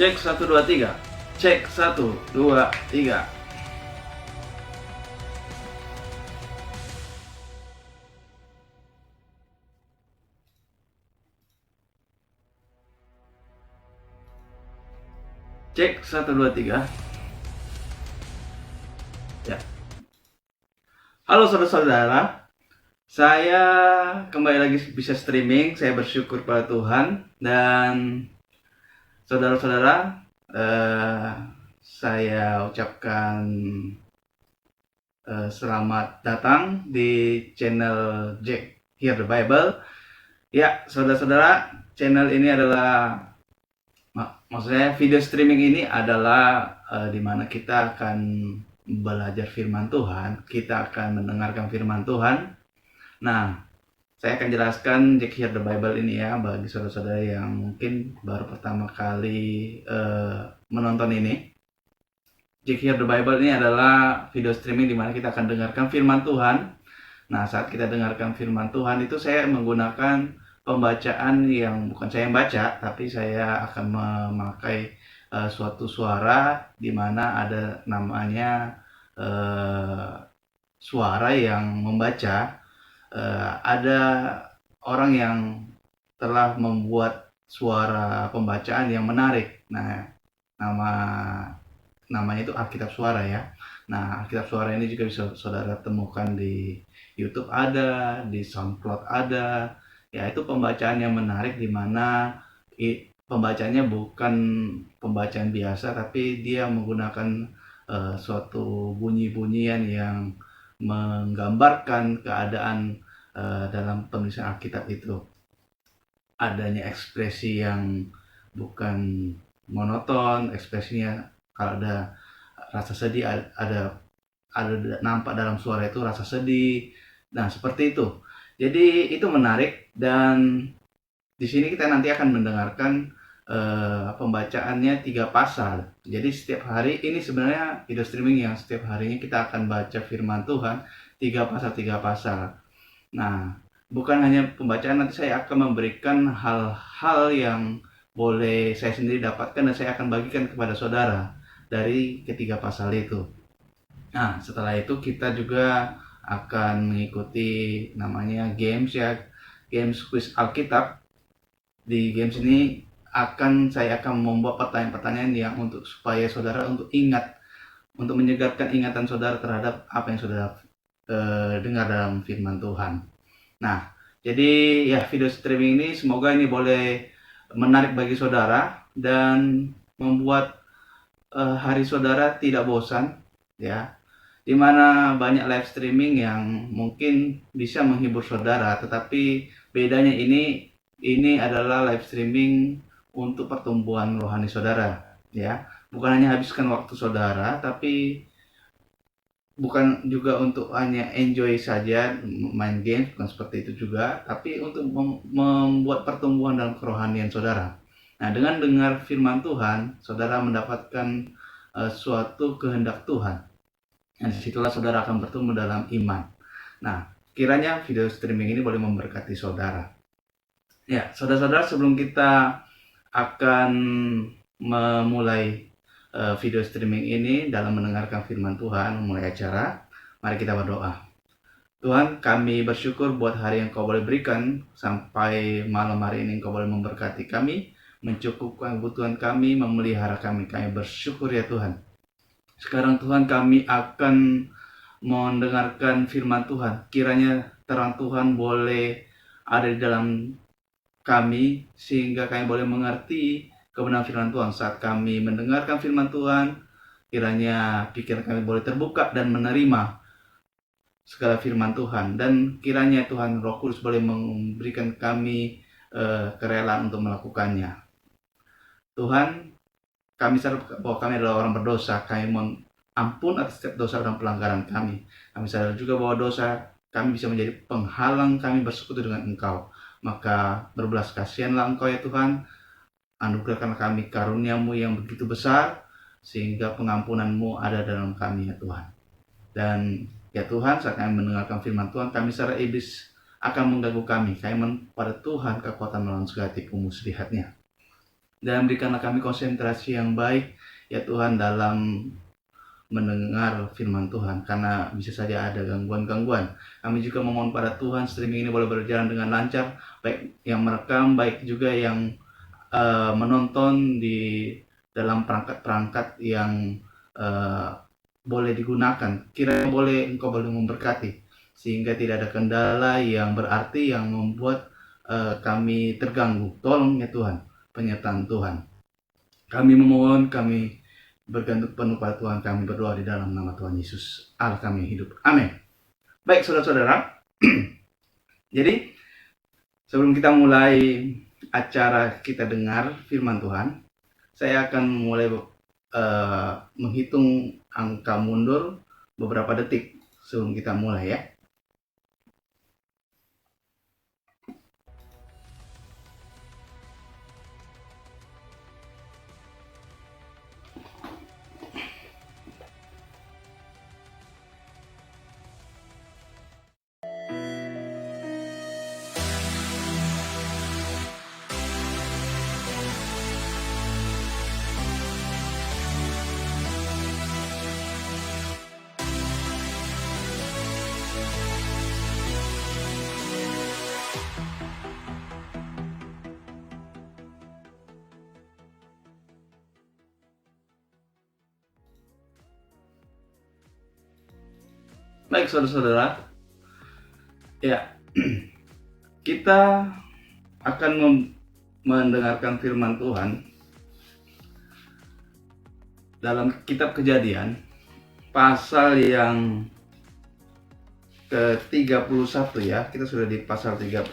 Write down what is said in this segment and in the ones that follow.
Cek 1 2 3. Cek 1 2 3. Cek 1 2 3. Ya. Halo saudara-saudara. Saya kembali lagi bisa streaming. Saya bersyukur pada Tuhan. Dan saudara-saudara, saya ucapkan selamat datang di channel Jack Hear the Bible. Ya, saudara-saudara, channel ini adalah maksudnya video streaming ini adalah di mana kita akan belajar firman Tuhan, kita akan mendengarkan firman Tuhan. Nah, saya akan jelaskan Jack Hear the Bible ini ya bagi saudara-saudara yang mungkin baru pertama kali menonton ini. Jack Hear the Bible ini adalah video streaming di mana kita akan dengarkan firman Tuhan. Nah, saat kita dengarkan firman Tuhan itu saya menggunakan pembacaan yang bukan saya yang baca, tapi saya akan memakai suatu suara di mana ada namanya suara yang membaca. Ada orang yang telah membuat suara pembacaan yang menarik. Nah, namanya itu Alkitab Suara ya. Nah, Alkitab Suara ini juga bisa saudara temukan di YouTube ada, di SoundCloud ada. Ya, itu pembacaan yang menarik di mana pembacanya bukan pembacaan biasa, tapi dia menggunakan suatu bunyi-bunyian yang menggambarkan keadaan dalam penulisan Alkitab itu. Adanya ekspresi yang bukan monoton, ekspresinya kalau ada rasa sedih, ada nampak dalam suara itu rasa sedih. Nah, seperti itu. Jadi itu menarik, dan di sini kita nanti akan mendengarkan pembacaannya 3 pasal. Jadi setiap hari ini sebenarnya video streaming yang setiap harinya kita akan baca firman Tuhan 3 pasal. Nah, bukan hanya pembacaan, nanti saya akan memberikan hal-hal yang boleh saya sendiri dapatkan dan saya akan bagikan kepada saudara dari ketiga pasal itu. Nah, setelah itu kita juga akan mengikuti namanya games ya, games quiz Alkitab. Di games ini saya akan membuat pertanyaan-pertanyaan yang supaya saudara untuk ingat, untuk menyegarkan ingatan saudara terhadap apa yang saudara dengar dalam firman Tuhan. Nah, jadi ya video streaming ini semoga ini boleh menarik bagi saudara dan membuat hari saudara tidak bosan ya. Dimana banyak live streaming yang mungkin bisa menghibur saudara, tetapi bedanya ini adalah live streaming untuk pertumbuhan rohani saudara ya. Bukan hanya habiskan waktu saudara, tapi bukan juga untuk hanya enjoy saja main game, bukan seperti itu juga, tapi untuk membuat pertumbuhan dalam kerohanian saudara. Nah, dengan dengar firman Tuhan, saudara mendapatkan suatu kehendak Tuhan. Dan disitulah saudara akan bertumbuh dalam iman. Nah, kiranya video streaming ini boleh memberkati saudara. Ya, saudara-saudara, sebelum kita akan memulai video streaming ini dalam mendengarkan firman Tuhan, memulai acara, mari kita berdoa. Tuhan, kami bersyukur buat hari yang Kau boleh berikan, sampai malam hari ini Kau boleh memberkati kami, mencukupkan kebutuhan kami, memelihara kami. Kami bersyukur ya Tuhan. Sekarang Tuhan, kami akan mendengarkan firman Tuhan. Kiranya terang Tuhan boleh ada di dalam kami, sehingga kami boleh mengerti kebenaran firman Tuhan. Saat kami mendengarkan firman Tuhan, kiranya pikiran kami boleh terbuka dan menerima segala firman Tuhan, dan kiranya Tuhan Roh Kudus boleh memberikan kami kerelaan untuk melakukannya. Tuhan, kami sadar bahwa kami adalah orang berdosa. Kami mohon ampun atas setiap dosa dan pelanggaran kami. Kami sadar juga bahwa dosa kami bisa menjadi penghalang kami bersekutu dengan Engkau. Maka berbelas kasihanlah Engkau ya Tuhan, anugerahkan kami karunia-Mu yang begitu besar, sehingga pengampunan-Mu ada dalam kami ya Tuhan. Dan ya Tuhan, saat kami mendengarkan firman Tuhan, kami secara iblis akan mengganggu kami. Kami pada Tuhan kekuatan melawan segala tipu muslihatnya. Dan berikanlah kami konsentrasi yang baik, ya Tuhan, dalam mendengar firman Tuhan, karena bisa saja ada gangguan-gangguan. Kami juga memohon pada Tuhan, streaming ini boleh berjalan dengan lancar, baik yang merekam, baik juga yang menonton di dalam perangkat-perangkat yang boleh digunakan. Kiranya boleh Engkau boleh memberkati, sehingga tidak ada kendala yang berarti yang membuat kami terganggu. Tolong ya Tuhan, penyertaan Tuhan. Kami memohon, kami bergantung penuh pada Tuhan, kami berdoa di dalam nama Tuhan Yesus, Allah kami hidup. Amin. Baik saudara-saudara, jadi sebelum kita mulai acara kita dengar firman Tuhan, saya akan mulai menghitung angka mundur beberapa detik sebelum kita mulai ya. Baik saudara-saudara, ya kita akan mendengarkan firman Tuhan dalam kitab Kejadian pasal yang ke-31 ya. Kita sudah di pasal 31.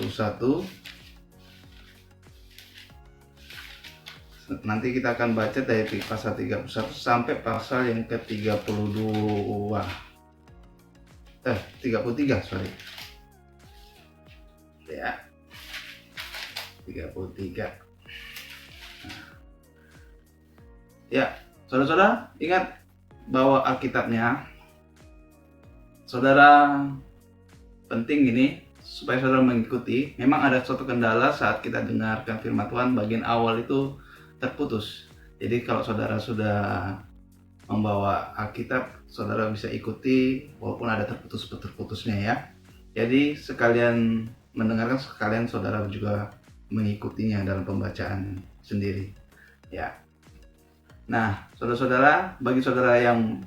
Nanti kita akan baca dari pasal 31 sampai pasal yang ke-32. 33, sorry. Ya. 33. Ya, saudara-saudara, ingat bawa Alkitabnya. Saudara, penting ini supaya saudara mengikuti. Memang ada suatu kendala saat kita dengarkan firman Tuhan, bagian awal itu terputus. Jadi kalau saudara sudah membawa Alkitab, saudara bisa ikuti walaupun ada terputus-terputusnya ya. Jadi sekalian mendengarkan, sekalian saudara juga mengikutinya dalam pembacaan sendiri ya. Nah, saudara-saudara, bagi saudara yang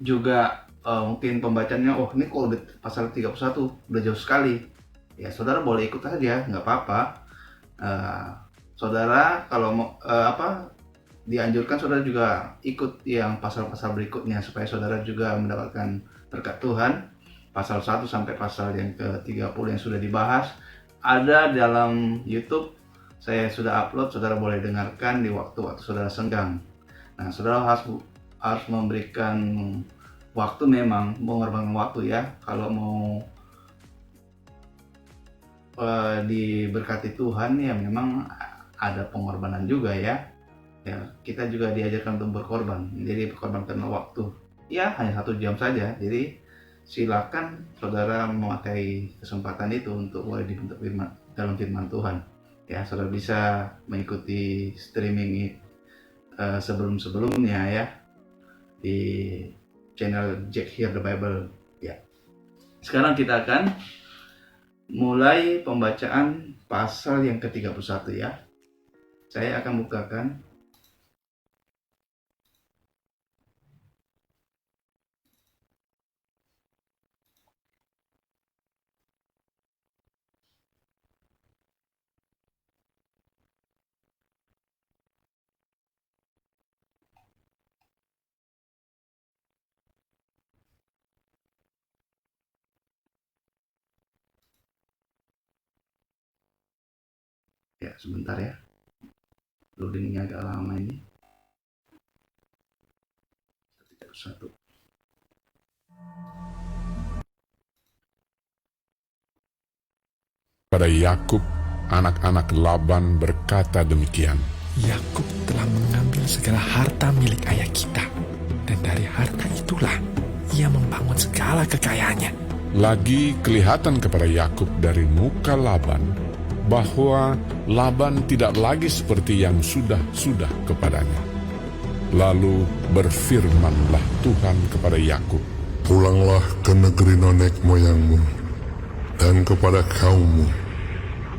juga mungkin pembacanya, oh ini kok udah pasal 31 udah jauh sekali ya, saudara boleh ikut aja, nggak apa-apa. Saudara kalau mau dianjurkan saudara juga ikut yang pasal-pasal berikutnya supaya saudara juga mendapatkan berkat Tuhan. Pasal 1 sampai pasal yang ke-30 yang sudah dibahas ada dalam YouTube. Saya sudah upload, saudara boleh dengarkan di waktu-waktu saudara senggang. Nah, saudara harus memberikan waktu, memang mengorbankan waktu ya. Kalau mau diberkati Tuhan ya memang ada pengorbanan juga ya. Ya, kita juga diajarkan untuk berkorban. Jadi berkorban karena waktu. Ya, hanya 1 jam saja. Jadi silakan saudara memakai kesempatan itu untuk boleh dibentuk dalam firman Tuhan. Ya, saudara bisa mengikuti streaming sebelum-sebelumnya ya di channel Jack Hear the Bible ya. Sekarang kita akan mulai pembacaan pasal yang ke-31 ya. Saya akan bukakan ya, sebentar ya, loadingnya agak lama ini. 31. Pada Yakub, anak-anak Laban berkata demikian. Yakub telah mengambil segala harta milik ayah kita, dan dari harta itulah ia membangun segala kekayaannya. Lagi kelihatan kepada Yakub dari muka Laban bahwa Laban tidak lagi seperti yang sudah-sudah kepadanya. Lalu berfirmanlah Tuhan kepada Yakub, Pulanglah ke negeri nenek moyangmu dan kepada kaummu,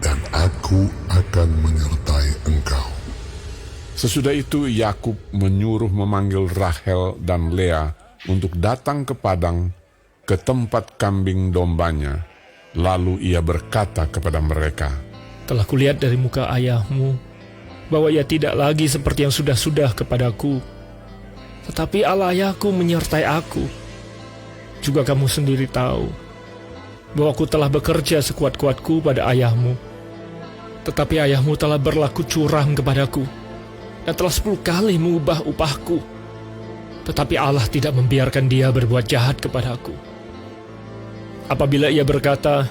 dan aku akan menyertai engkau. Sesudah itu Yakub menyuruh memanggil Rahel dan Lea untuk datang ke padang, ke tempat kambing dombanya. Lalu ia berkata kepada mereka, Telah kulihat dari muka ayahmu bahwa ia tidak lagi seperti yang sudah-sudah kepadaku. Tetapi Allah ayahku menyertai aku. Juga kamu sendiri tahu bahwa aku telah bekerja sekuat-kuatku pada ayahmu. Tetapi ayahmu telah berlaku curang kepadaku dan telah 10 kali mengubah upahku. Tetapi Allah tidak membiarkan dia berbuat jahat kepadaku. Apabila ia berkata,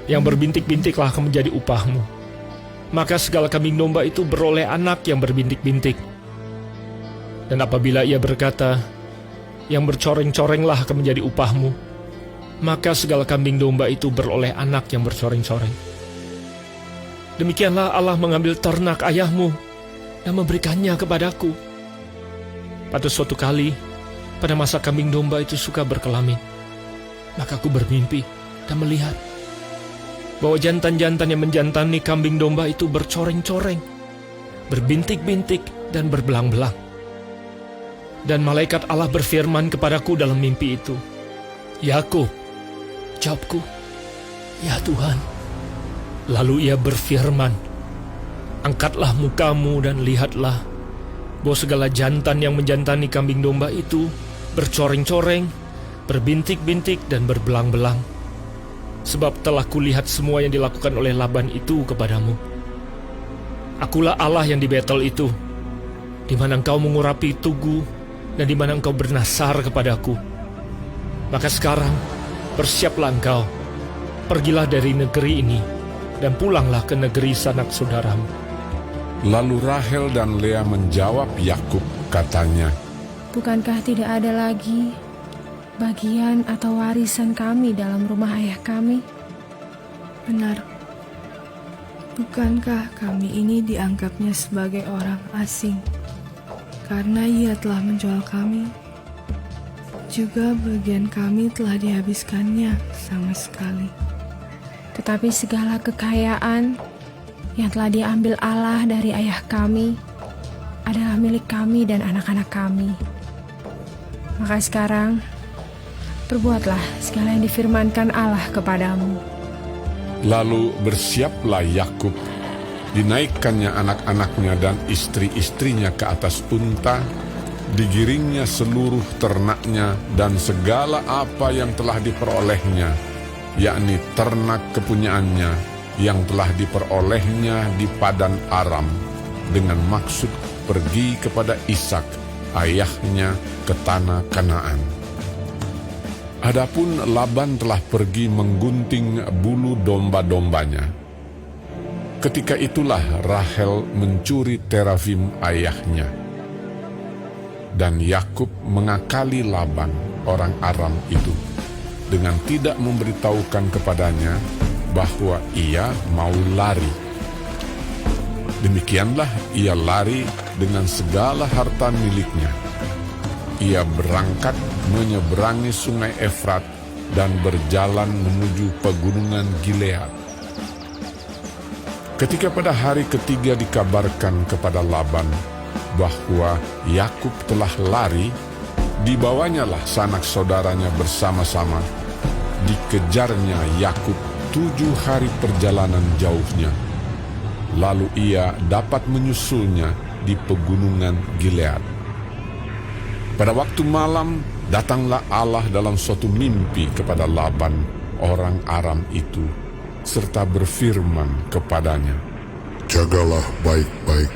yang berbintik-bintiklah akan menjadi upahmu, maka segala kambing domba itu beroleh anak yang berbintik-bintik. Dan apabila ia berkata, yang bercoreng-corenglah akan menjadi upahmu, maka segala kambing domba itu beroleh anak yang bercoreng-coreng. Demikianlah Allah mengambil ternak ayahmu dan memberikannya kepadaku. Pada suatu kali, pada masa kambing domba itu suka berkelamin, maka aku bermimpi dan melihat bahwa jantan-jantan yang menjantani kambing domba itu bercoreng-coreng, berbintik-bintik dan berbelang-belang. Dan malaikat Allah berfirman kepadaku dalam mimpi itu, Yakub. Jawabku, ya Tuhan. Lalu ia berfirman, angkatlah mukamu dan lihatlah bahwa segala jantan yang menjantani kambing domba itu bercoreng-coreng, berbintik-bintik dan berbelang-belang. Sebab telah kulihat semua yang dilakukan oleh Laban itu kepadamu. Akulah Allah yang di Betel itu, di mana engkau mengurapi tugu dan di mana engkau bernasar kepadaku. Maka sekarang bersiaplah engkau, pergilah dari negeri ini dan pulanglah ke negeri sanak saudaramu. Lalu Rahel dan Lea menjawab Yakub, katanya, Bukankah tidak ada lagi bagian atau warisan kami dalam rumah ayah kami? Benar. Bukankah kami ini dianggapnya sebagai orang asing karena ia telah menjual kami? Juga bagian kami telah dihabiskannya sama sekali. Tetapi segala kekayaan yang telah diambil Allah dari ayah kami adalah milik kami dan anak-anak kami. Maka sekarang, perbuatlah segala yang difirmankan Allah kepadamu. Lalu bersiaplah Yakub, dinaikkannya anak-anaknya dan istri-istrinya ke atas unta, digiringnya seluruh ternaknya dan segala apa yang telah diperolehnya, yakni ternak kepunyaannya yang telah diperolehnya di Padan Aram, dengan maksud pergi kepada Ishak, ayahnya, ke tanah Kanaan. Adapun Laban telah pergi menggunting bulu domba-dombanya. Ketika itulah Rahel mencuri terafim ayahnya. Dan Yakub mengakali Laban, orang Aram itu, dengan tidak memberitahukan kepadanya bahwa ia mau lari. Demikianlah ia lari dengan segala harta miliknya. Ia berangkat menyeberangi sungai Efrat dan berjalan menuju pegunungan Gilead. Ketika pada hari ketiga dikabarkan kepada Laban bahwa Yakub telah lari, dibawanyalah sanak saudaranya bersama-sama. Dikejarnya Yakub 7 hari perjalanan jauhnya. Lalu ia dapat menyusulnya di pegunungan Gilead. Pada waktu malam, datanglah Allah dalam suatu mimpi kepada Laban, orang Aram itu, serta berfirman kepadanya, Jagalah baik-baik,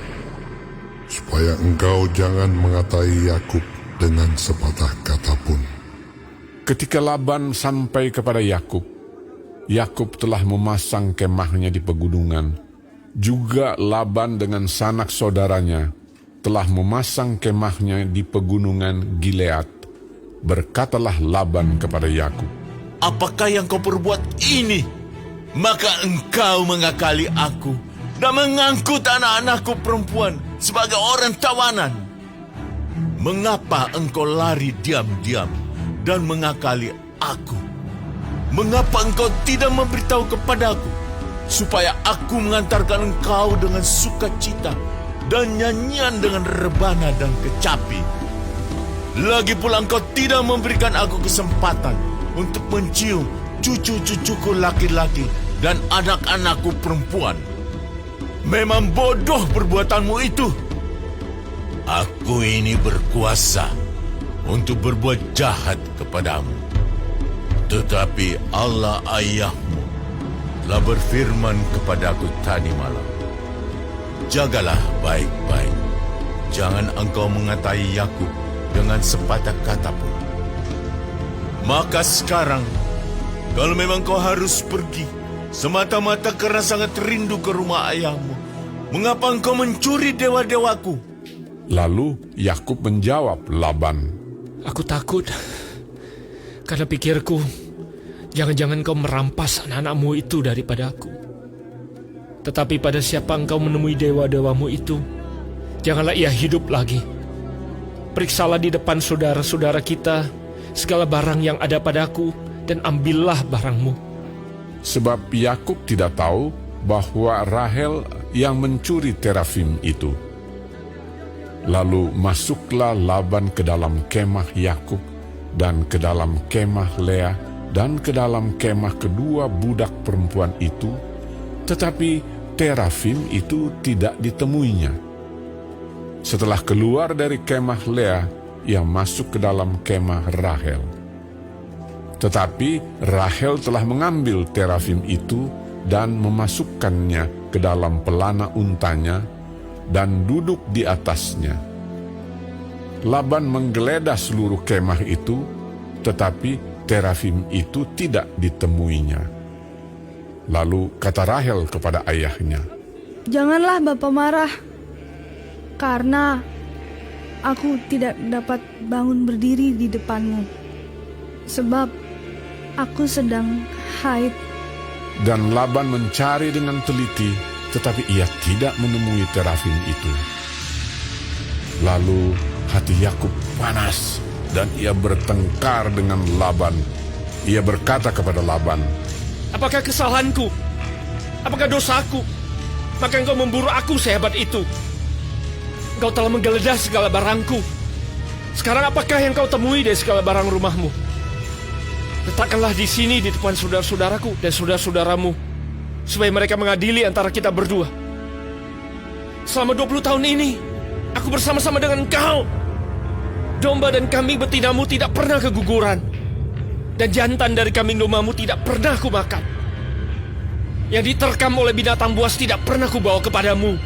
supaya engkau jangan mengatai Yakub dengan sepatah kata pun. Ketika Laban sampai kepada Yakub, Yakub telah memasang kemahnya di pegunungan. Juga Laban dengan sanak saudaranya telah memasang kemahnya di pegunungan Gilead. Berkatalah Laban kepada Yakub, Apakah yang kau perbuat ini? maka engkau mengakali aku dan mengangkut anak-anakku perempuan sebagai orang tawanan. Mengapa engkau lari diam-diam dan mengakali aku? Mengapa engkau tidak memberitahu kepadaku supaya aku mengantarkan engkau dengan sukacita dan nyanyian dengan rebana dan kecapi? Lagi pula engkau tidak memberikan aku kesempatan untuk mencium cucu-cucuku laki-laki dan anak-anakku perempuan. Memang bodoh perbuatanmu itu. Aku ini berkuasa untuk berbuat jahat kepadamu. Tetapi Allah ayahmu telah berfirman kepadaku tadi malam, jagalah baik-baik. Jangan engkau mengatai Yakub dengan sepatah kata pun. Maka sekarang, kalau memang kau harus pergi, semata-mata karena sangat rindu ke rumah ayahmu, mengapa engkau mencuri dewa-dewaku? Lalu Yakub menjawab Laban, Aku takut, karena pikirku, jangan-jangan kau merampas anak-anakmu itu daripada aku. Tetapi pada siapa engkau menemui dewa-dewamu itu, janganlah ia hidup lagi. Periksalah di depan saudara-saudara kita segala barang yang ada padaku, dan ambillah barangmu. sebab Yakub tidak tahu bahwa Rahel yang mencuri terafim itu. Lalu masuklah Laban ke dalam kemah Yakub dan ke dalam kemah Lea dan ke dalam kemah kedua budak perempuan itu, tetapi terafim itu tidak ditemuinya. Setelah keluar dari kemah Lea, ia masuk ke dalam kemah Rahel. Tetapi Rahel telah mengambil terafim itu dan memasukkannya ke dalam pelana untanya dan duduk di atasnya. Laban menggeledah seluruh kemah itu, tetapi terafim itu tidak ditemuinya. Lalu kata Rahel kepada ayahnya, Janganlah Bapa marah, karena aku tidak dapat bangun berdiri di depanmu, sebab aku sedang haid. Dan Laban mencari dengan teliti, tetapi ia tidak menemui terafim itu. Lalu hati Yakub panas dan ia bertengkar dengan Laban. Ia berkata kepada Laban, Apakah kesalahanku? Apakah dosaku? Maka engkau memburu aku sehebat itu. Engkau telah menggeledah segala barangku. Sekarang apakah yang kau temui dari segala barang rumahmu? Letakkanlah di sini di depan saudara-saudaraku dan saudara-saudaramu, supaya mereka mengadili antara kita berdua. Selama 20 tahun ini, aku bersama-sama dengan engkau. Domba dan kambing betinamu tidak pernah keguguran, dan jantan dari kambing dombamu tidak pernah kumakan. Yang diterkam oleh binatang buas tidak pernah kubawa kepadamu.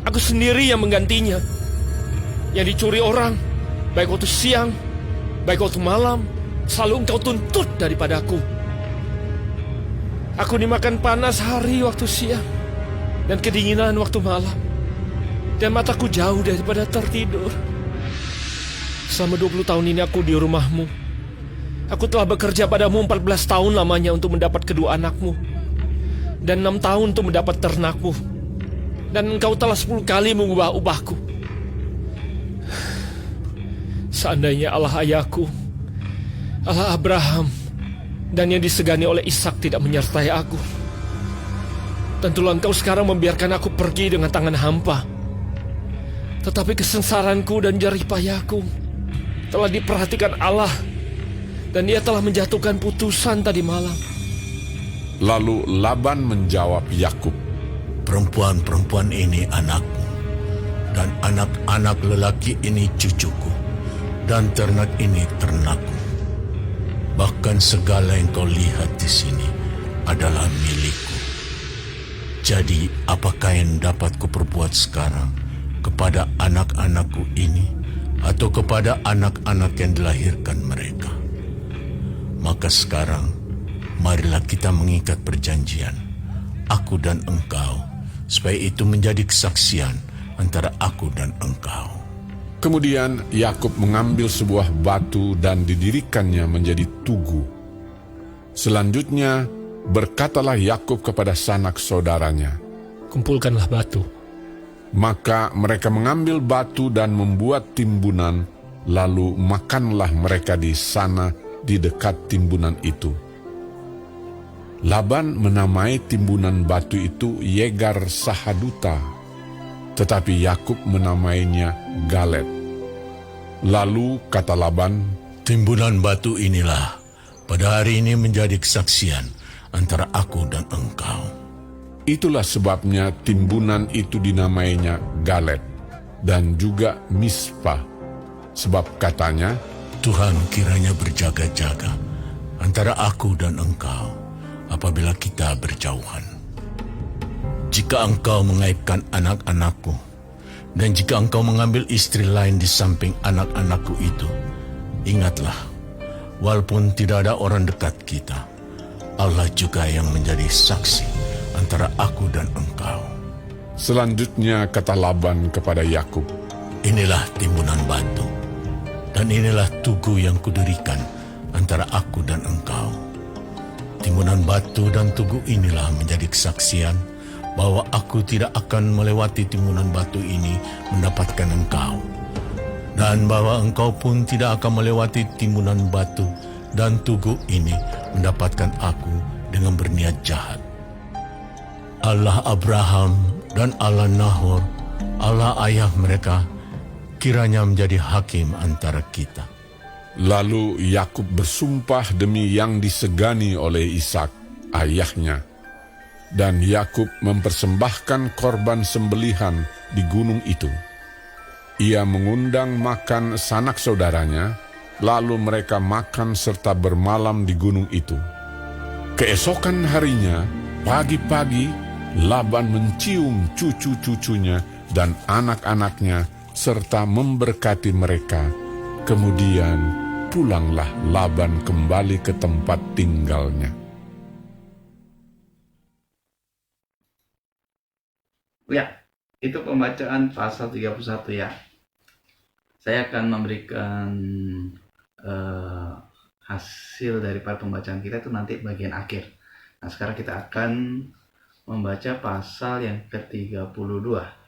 Aku sendiri yang menggantinya. Yang dicuri orang, baik waktu siang, baik waktu malam, selalu engkau tuntut daripadaku. Aku dimakan panas hari waktu siang, dan kedinginan waktu malam, dan mataku jauh daripada tertidur. Selama 20 tahun ini aku di rumahmu. Aku telah bekerja padamu 14 tahun lamanya untuk mendapat kedua anakmu, dan 6 tahun untuk mendapat ternakmu, dan engkau telah 10 kali mengubah upahku. Seandainya Allah ayahku, Allah Abraham, dan yang disegani oleh Ishak tidak menyertai aku, tentulah engkau sekarang membiarkan aku pergi dengan tangan hampa. Tetapi kesengsaranku dan jerih payahku telah diperhatikan Allah, dan Ia telah menjatuhkan putusan tadi malam. Lalu Laban menjawab Yakub, Perempuan-perempuan ini anakku, dan anak-anak lelaki ini cucuku, dan ternak ini ternakku. Bahkan segala yang kau lihat di sini adalah milikku. Jadi apakah yang dapat kuperbuat sekarang kepada anak-anakku ini, atau kepada anak-anak yang dilahirkan mereka? Maka sekarang marilah kita mengikat perjanjian, aku dan engkau, supaya itu menjadi kesaksian antara aku dan engkau. Kemudian Yakub mengambil sebuah batu dan didirikannya menjadi tugu. Selanjutnya Berkatalah Yakub kepada sanak saudaranya. Kumpulkanlah batu. Maka mereka mengambil batu dan membuat timbunan, lalu makanlah mereka di sana di dekat timbunan itu. Laban menamai timbunan batu itu Yegar Sahaduta, tetapi Yakub menamainya Galet. Lalu kata Laban, Timbunan batu inilah pada hari ini menjadi kesaksian antara aku dan engkau. itulah sebabnya timbunan itu dinamainya Galet dan juga Mispa, sebab katanya, Tuhan kiranya berjaga-jaga antara aku dan engkau apabila kita berjauhan. Jika engkau mengaibkan anak-anakku, dan jika engkau mengambil istri lain di samping anak-anakku itu, ingatlah, walaupun tidak ada orang dekat kita, Allah juga yang menjadi saksi antara aku dan engkau. Selanjutnya kata Laban kepada Yakub, Inilah timbunan batu, dan inilah tugu yang kudirikan antara aku dan engkau. Timbunan batu dan tugu inilah menjadi kesaksian bahwa aku tidak akan melewati timbunan batu ini mendapatkan engkau, dan bahwa engkau pun tidak akan melewati timbunan batu dan tugu ini mendapatkan aku dengan berniat jahat. Allah Abraham dan Allah Nahor, Allah ayah mereka, kiranya menjadi hakim antara kita. Lalu Yakub bersumpah demi yang disegani oleh Ishak, ayahnya. Dan Yakub mempersembahkan korban sembelihan di gunung itu. Ia mengundang makan sanak saudaranya, lalu mereka makan serta bermalam di gunung itu. Keesokan harinya, pagi-pagi, Laban mencium cucu-cucunya dan anak-anaknya serta memberkati mereka. Kemudian pulanglah Laban kembali ke tempat tinggalnya. Ya, itu pembacaan pasal 31 ya. Saya akan memberikan hasil daripada pembacaan kita itu nanti bagian akhir. Nah, sekarang kita akan membaca pasal yang ke-32.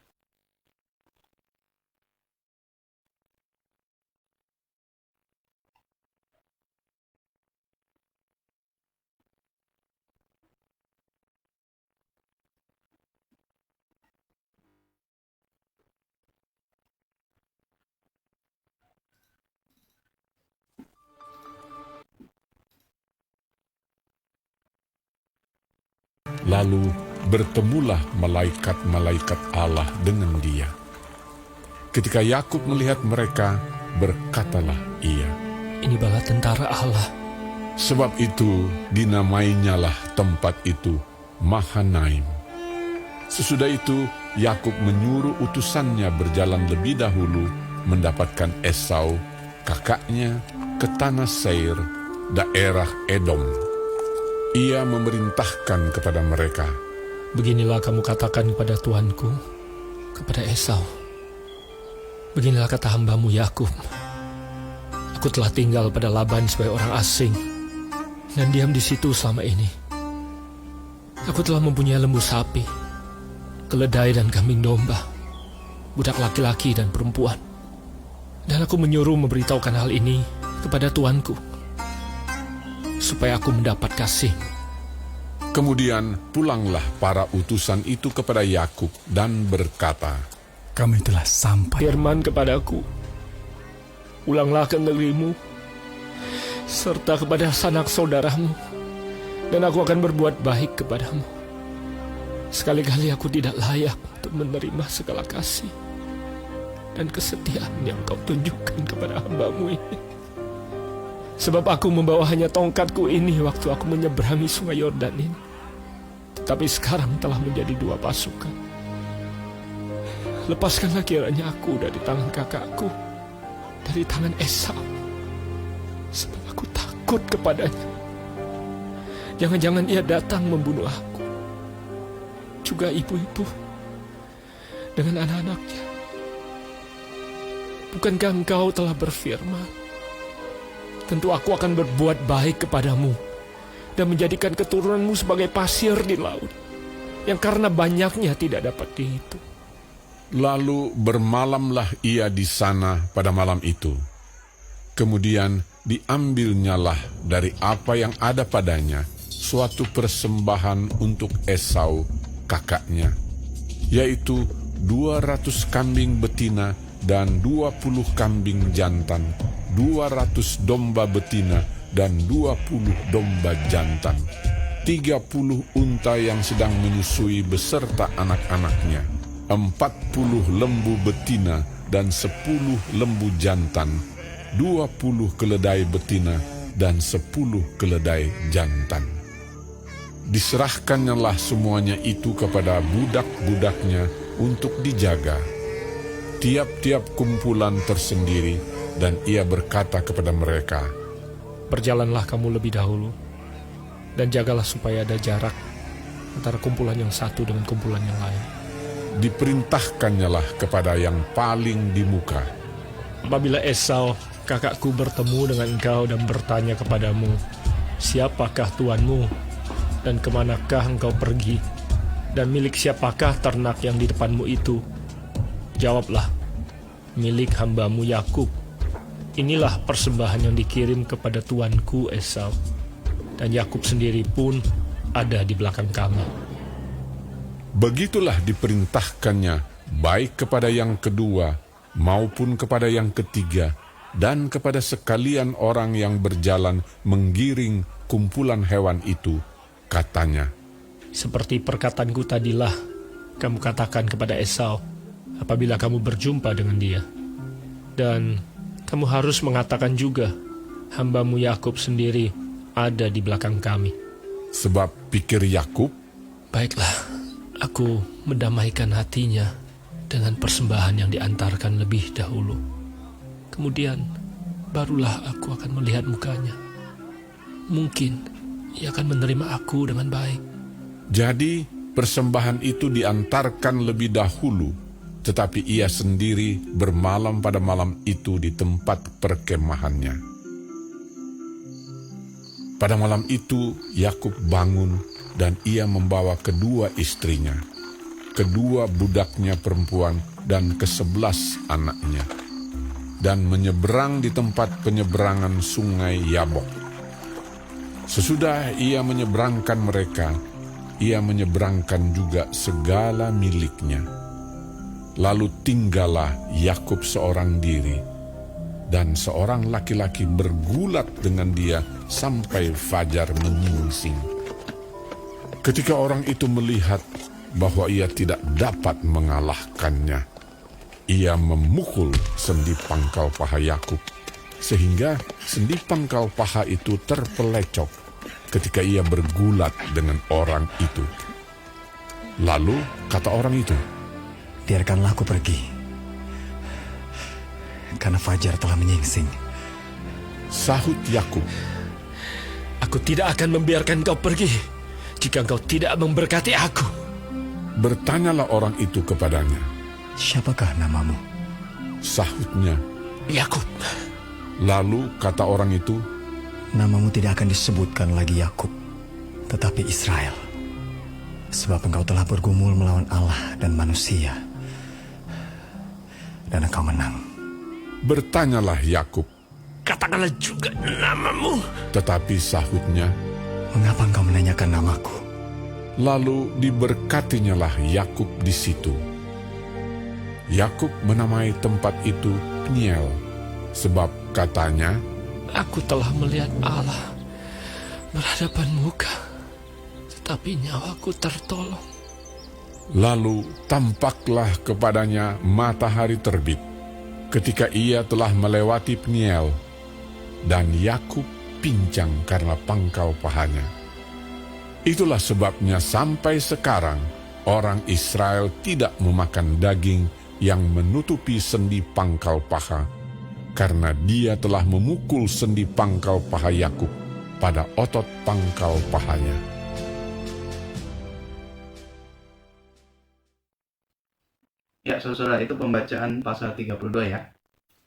Lalu bertemulah malaikat-malaikat Allah dengan dia. Ketika Yakub melihat mereka, berkatalah ia, Ini bala tentara Allah. sebab itu dinamainyalah tempat itu Mahanaim. Sesudah itu Yakub menyuruh utusannya berjalan lebih dahulu mendapatkan Esau, kakaknya, ke tanah Seir, daerah Edom. Ia memerintahkan kepada mereka, Beginilah kamu katakan kepada tuanku, kepada Esau. Beginilah kata hambamu Yakub. Aku telah tinggal pada Laban sebagai orang asing dan diam di situ selama ini. Aku telah mempunyai lembu sapi, keledai dan kambing domba, budak laki-laki dan perempuan. Dan aku menyuruh memberitahukan hal ini kepada tuanku, supaya aku mendapat kasih. Kemudian pulanglah para utusan itu kepada Yakub dan berkata, Kami telah sampai. Firman kepadaku, ulanglah ke negerimu, serta kepada sanak saudaramu, dan aku akan berbuat baik kepadamu. Sekali-kali aku tidak layak untuk menerima segala kasih dan kesetiaan yang kau tunjukkan kepada hambamu ini. Sebab aku membawa hanya tongkatku ini waktu aku menyeberangi sungai Yordan ini. Tetapi sekarang telah menjadi 2 pasukan. Lepaskanlah kiranya aku dari tangan kakakku, dari tangan Esau. Sebab aku takut kepadanya. Jangan-jangan ia datang membunuh aku. Juga ibu-ibu dengan anak-anaknya. Bukankah engkau telah berfirman, tentu aku akan berbuat baik kepadamu dan menjadikan keturunanmu sebagai pasir di laut, yang karena banyaknya tidak dapat dihitung. Lalu bermalamlah ia di sana pada malam itu. Kemudian diambilnyalah dari apa yang ada padanya suatu persembahan untuk Esau kakaknya, yaitu 200 kambing betina dan 20 kambing jantan, 200 domba betina dan 20 domba jantan, 30 unta yang sedang menyusui beserta anak-anaknya, 40 lembu betina dan 10 lembu jantan, 20 keledai betina dan 10 keledai jantan. Diserahkannyalah semuanya itu kepada budak-budaknya untuk dijaga, tiap-tiap kumpulan tersendiri, dan ia berkata kepada mereka, Berjalanlah kamu lebih dahulu, dan jagalah supaya ada jarak antara kumpulan yang satu dengan kumpulan yang lain. Diperintahkannyalah kepada yang paling di muka. Apabila Esau, kakakku, bertemu dengan engkau dan bertanya kepadamu, siapakah tuanmu, dan kemanakah engkau pergi, dan milik siapakah ternak yang di depanmu itu? Jawablah, milik hambamu Yakub. Inilah persembahan yang dikirim kepada tuanku Esau, dan Yakub sendiri pun ada di belakang kami. Begitulah diperintahkannya baik kepada yang kedua maupun kepada yang ketiga, dan kepada sekalian orang yang berjalan menggiring kumpulan hewan itu, katanya, Seperti perkataanku tadilah, kamu katakan kepada Esau apabila kamu berjumpa dengan dia. Dan kamu harus mengatakan juga, hambamu Yakub sendiri ada di belakang kami. sebab pikir Yakub, Baiklah, aku mendamaikan hatinya dengan persembahan yang diantarkan lebih dahulu. Kemudian barulah aku akan melihat mukanya. Mungkin ia akan menerima aku dengan baik. jadi persembahan itu diantarkan lebih dahulu, tetapi ia sendiri bermalam pada malam itu di tempat perkemahannya. Pada malam itu Yakub bangun dan ia membawa kedua istrinya, kedua budaknya perempuan dan ke-11 anaknya, dan menyeberang di tempat penyeberangan sungai Yabok. Sesudah ia menyeberangkan mereka, ia menyeberangkan juga segala miliknya. Lalu tinggallah Yakub seorang diri, dan seorang laki-laki bergulat dengan dia sampai fajar menyingsing. Ketika orang itu melihat bahwa ia tidak dapat mengalahkannya, ia memukul sendi pangkal paha Yakub, sehingga sendi pangkal paha itu terpelecok ketika ia bergulat dengan orang itu. Lalu kata orang itu, Biarkanlah aku pergi, karena fajar telah menyingsing. sahut Yakub, Aku tidak akan membiarkan kau pergi jika engkau tidak memberkati aku. bertanyalah orang itu kepadanya. Siapakah namamu? Sahutnya. Yakub. Lalu kata orang itu, Namamu tidak akan disebutkan lagi Yakub, tetapi Israel. Sebab engkau telah bergumul melawan Allah dan manusia, dan engkau menang. bertanyalah Yakub, Katakanlah juga namamu. tetapi sahutnya. Mengapa engkau menanyakan namaku? Lalu diberkatinyalah Yakub di situ. Yakub menamai tempat itu Peniel, sebab katanya, Aku telah melihat Allah berhadapan muka, tetapi nyawaku tertolong. lalu tampaklah kepadanya matahari terbit ketika ia telah melewati Peniel, dan Yakub pincang karena pangkal pahanya. Itulah sebabnya sampai sekarang orang Israel tidak memakan daging yang menutupi sendi pangkal paha, karena dia telah memukul sendi pangkal paha Yakub pada otot pangkal pahanya. Ya, saudara, itu pembacaan pasal 32 ya.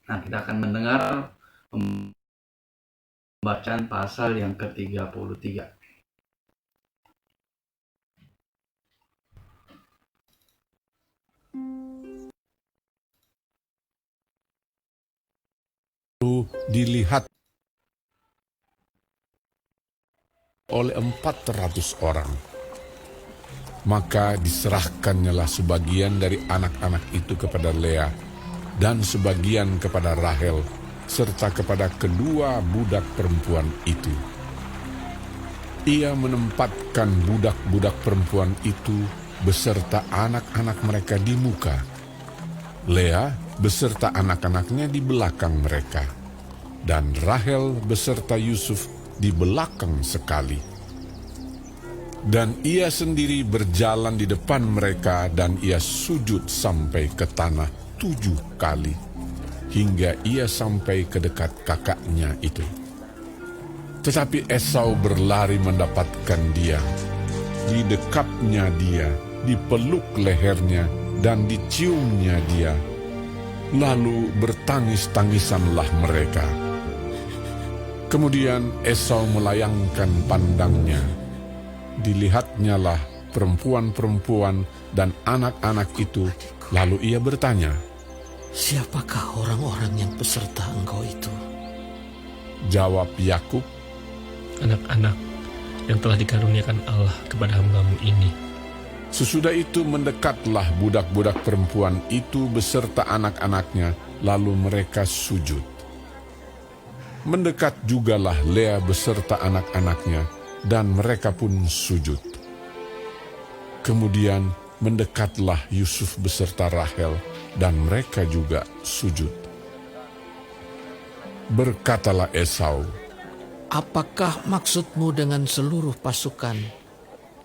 Nah, kita akan mendengar pembacaan pasal yang ke-33. dilihat oleh 400 orang. Maka diserahkannyalah sebagian dari anak-anak itu kepada Lea dan sebagian kepada Rahel serta kepada kedua budak perempuan itu. Ia menempatkan budak-budak perempuan itu beserta anak-anak mereka di muka, Lea beserta anak-anaknya di belakang mereka, dan Rahel beserta Yusuf di belakang sekali. Dan ia sendiri berjalan di depan mereka dan ia sujud sampai ke tanah 7 kali, hingga ia sampai ke dekat kakaknya itu. Tetapi Esau berlari mendapatkan dia, didekapnya dia, dipeluk lehernya, dan diciumnya dia. Lalu bertangis-tangisanlah mereka. Kemudian Esau melayangkan pandangnya. Dilihatnyalah perempuan-perempuan dan anak-anak itu, lalu ia bertanya, Siapakah orang-orang yang beserta engkau itu? jawab Yakub, Anak-anak yang telah dikaruniakan Allah kepada hamba-Mu ini. Sesudah itu mendekatlah budak-budak perempuan itu beserta anak-anaknya, lalu mereka sujud. Mendekat jugalah Lea beserta anak-anaknya, dan mereka pun sujud. Kemudian mendekatlah Yusuf beserta Rahel, dan mereka juga sujud. Berkatalah Esau, Apakah maksudmu dengan seluruh pasukan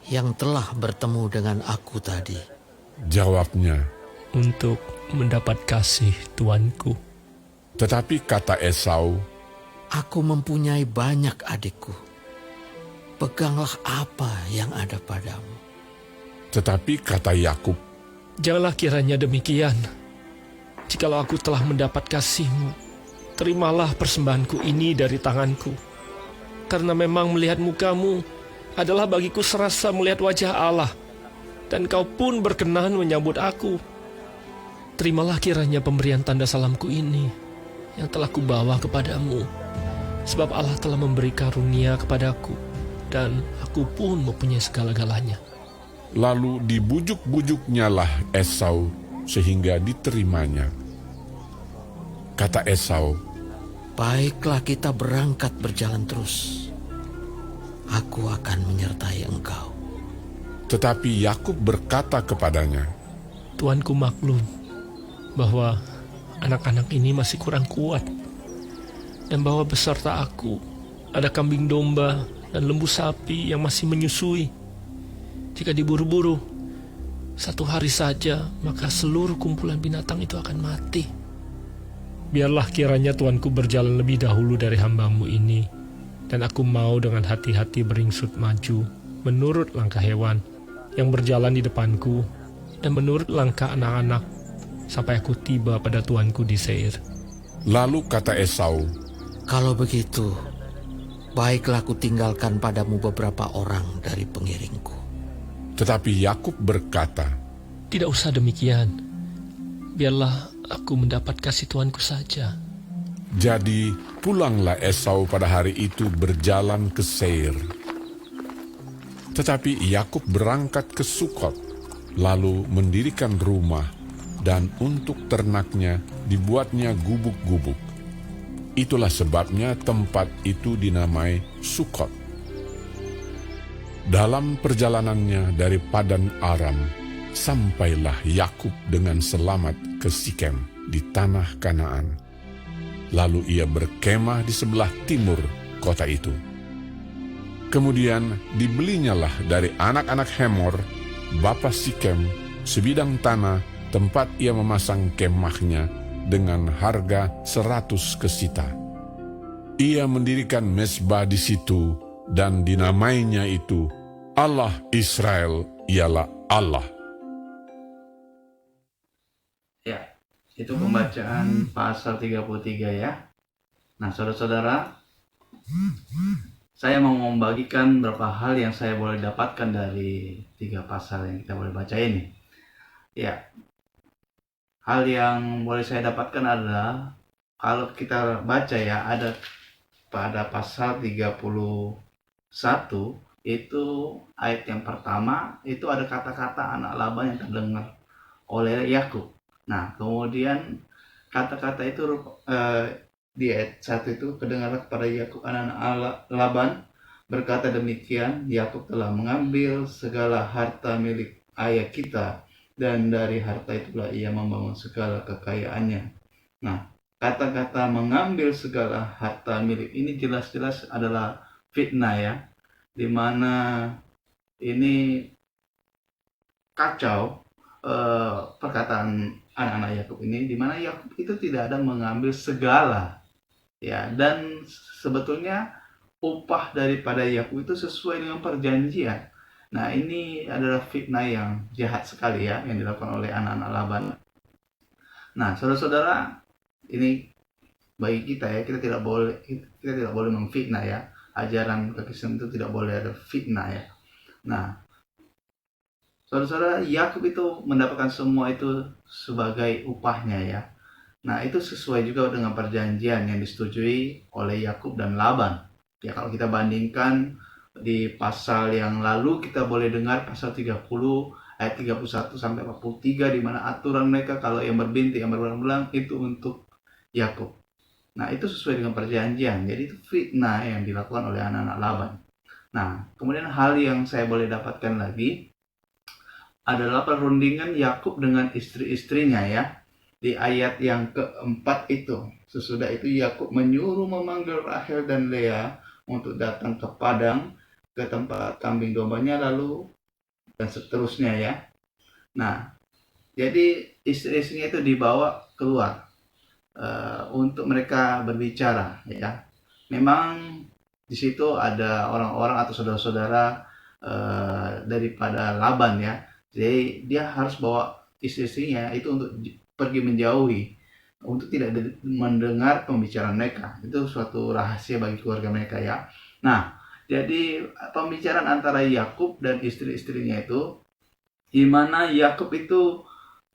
yang telah bertemu dengan aku tadi? jawabnya. Untuk mendapat kasih tuanku. Tetapi kata Esau, Aku mempunyai banyak adikku. Peganglah apa yang ada padamu. tetapi kata Yakub, Janganlah kiranya demikian. Jikalau aku telah mendapat kasih-Mu, terimalah persembahanku ini dari tanganku. Karena memang melihat muka-Mu adalah bagiku serasa melihat wajah Allah, dan Kau pun berkenan menyambut aku. Terimalah kiranya pemberian tanda salamku ini yang telah kubawa kepadamu, sebab Allah telah memberi karunia kepadaku, dan aku pun mempunyai segala-galanya. Lalu dibujuk-bujuknyalah Esau sehingga diterimanya. Kata Esau, Baiklah, kita berangkat berjalan terus. Aku akan menyertai engkau. tetapi Yakub berkata kepadanya, Tuanku maklum bahwa anak-anak ini masih kurang kuat, dan bahwa beserta aku ada kambing domba dan lembu sapi yang masih menyusui. Jika diburu-buru 1 hari saja, maka seluruh kumpulan binatang itu akan mati. Biarlah kiranya Tuanku berjalan lebih dahulu dari hamba-Mu ini, dan aku mau dengan hati-hati beringsut maju menurut langkah hewan yang berjalan di depanku, dan menurut langkah anak-anak, sampai aku tiba pada tuanku di Seir. lalu kata Esau, Kalau begitu, baiklah aku tinggalkan padamu beberapa orang dari pengiringku. tetapi Yakub berkata, Tidak usah demikian. Biarlah aku mendapat kasih tuanku saja. jadi pulanglah Esau pada hari itu berjalan ke Seir. Tetapi Yakub berangkat ke Sukot, lalu mendirikan rumah, dan untuk ternaknya dibuatnya gubuk-gubuk. Itulah sebabnya tempat itu dinamai Sukot. Dalam perjalanannya dari Padan Aram, sampailah Yakub dengan selamat ke Sikem di tanah Kanaan. Lalu ia berkemah di sebelah timur kota itu. Kemudian dibelinyalah dari anak-anak Hemor, bapa Sikem, sebidang tanah tempat ia memasang kemahnya dengan harga 100 kesita. Ia mendirikan mezbah di situ dan dinamainya itu Allah Israel ialah Allah. Ya, itu pembacaan pasal 33 ya. Nah, saudara-saudara, saya mau membagikan beberapa hal yang saya boleh dapatkan dari 3 pasal yang kita boleh baca ini. Ya, hal yang boleh saya dapatkan adalah kalau kita baca ya, ada pada pasal 31 itu ayat yang pertama itu ada kata-kata anak Laban yang terdengar oleh Yakub. Nah, kemudian kata-kata itu di ayat 1 itu kedengaran kepada Yakub anak-anak Laban berkata demikian, Yakub telah mengambil segala harta milik ayah kita dan dari harta itulah ia membangun segala kekayaannya. Nah, kata-kata mengambil segala harta milik ini jelas-jelas adalah fitnah ya, dimana ini kacau perkataan anak-anak Yakub ini, dimana Yakub itu tidak ada mengambil segala ya, dan sebetulnya upah daripada Yakub itu sesuai dengan perjanjian. Nah, ini adalah fitnah yang jahat sekali ya yang dilakukan oleh anak-anak Laban. Nah, saudara-saudara, ini bagi kita ya, kita tidak boleh memfitnah ya. Ajaran kekristenan itu tidak boleh ada fitnah ya. Nah, saudara-saudara, Yakub itu mendapatkan semua itu sebagai upahnya ya. Nah, itu sesuai juga dengan perjanjian yang disetujui oleh Yakub dan Laban. Ya, kalau kita bandingkan di pasal yang lalu, kita boleh dengar pasal 30 ayat 31 sampai 43 di mana aturan mereka kalau yang berbintik, yang berulang-ulang itu untuk Yakub. Nah, itu sesuai dengan perjanjian. Jadi itu fitnah yang dilakukan oleh anak-anak Laban. Nah, kemudian hal yang saya boleh dapatkan lagi adalah perundingan Yakub dengan istri-istrinya ya. Di ayat yang keempat itu, sesudah itu Yakub menyuruh memanggil Rahel dan Lea untuk datang ke padang, ke tempat kambing dombanya, lalu dan seterusnya ya. Nah, jadi istri-istrinya itu dibawa keluar untuk mereka berbicara ya. Memang di situ ada orang-orang atau saudara-saudara daripada Laban ya. Jadi dia harus bawa istri-istrinya itu untuk pergi menjauhi, untuk tidak mendengar pembicaraan mereka. Itu suatu rahasia bagi keluarga mereka ya. Nah, jadi pembicaraan antara Yakub dan istri-istrinya itu, di mana Yakub itu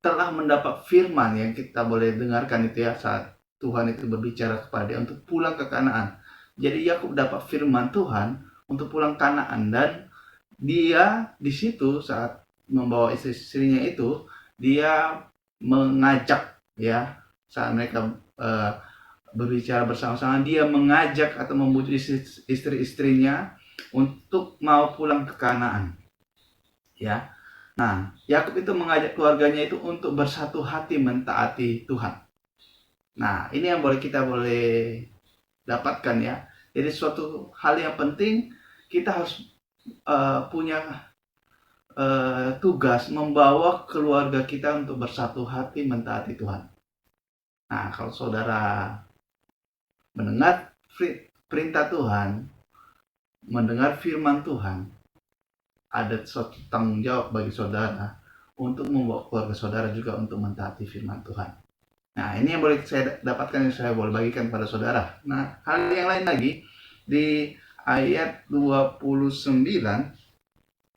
telah mendapat firman yang kita boleh dengarkan itu ya, saat Tuhan itu berbicara kepada dia untuk pulang ke Kanaan. Jadi Yakub dapat firman Tuhan untuk pulang ke Kanaan, dan dia di situ saat membawa istri-istrinya itu, dia mengajak ya, saat mereka berbicara bersama-sama, dia mengajak atau membujuk istri-istrinya untuk mau pulang ke Kanaan ya. Nah, Yakub itu mengajak keluarganya itu untuk bersatu hati mentaati Tuhan. Nah, ini yang kita boleh dapatkan ya. Jadi suatu hal yang penting, kita harus punya tugas membawa keluarga kita untuk bersatu hati mentaati Tuhan. Nah, kalau saudara mendengar perintah Tuhan, mendengar firman Tuhan, ada suatu tanggung jawab bagi saudara untuk membawa keluarga saudara juga untuk mentaati firman Tuhan. Nah, ini yang boleh saya dapatkan, yang saya boleh bagikan pada saudara. Nah, hal yang lain lagi di ayat 29,